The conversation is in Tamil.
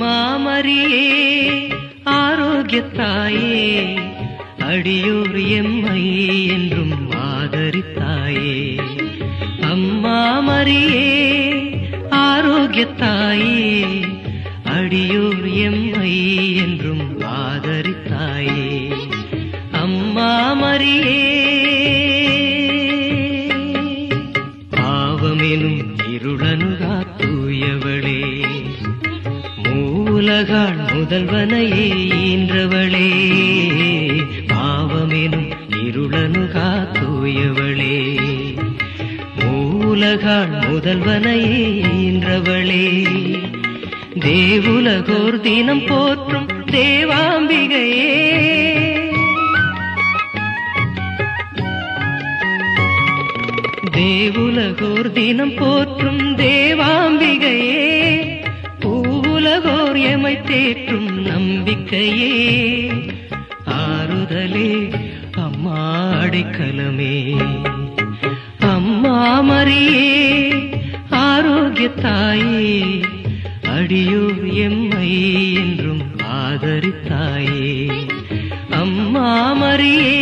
அம்மா மரியே ஆரோக்கியத்தாயே, அடியோர் எம்மை என்றும் ஆதரித்தாயே. அம்மா மரியே ஆரோக்கியத்தாயே, அடியோர் எம்மை என்றும் ஆதரித்தாயே. அம்மா மரியே பாவமெனும் இருளனுகா தூயவளே, மூலகாள் முதல்வனையே ஈன்றவளே. பாவமெனும் இருளனுகா தூயவளே, மூலகாள் முதல்வனையே ஈன்றவளே. தேவுலகோர் தினம் போற்றும் தேவாம்பிகையே, தேவுலகோர் தினம் போற்றும் தேவாம்பிகையே. பூவுலகோர் எமை தேற்றும் நம்பிக்கையே, ஆறுதலே அம்மா அடைக்கலமே. அம்மா மரியே ஆரோக்கியத்தாயே, அடியோர் எம்மை என்றும் ஆதரித்தாயே. அம்மா மரியே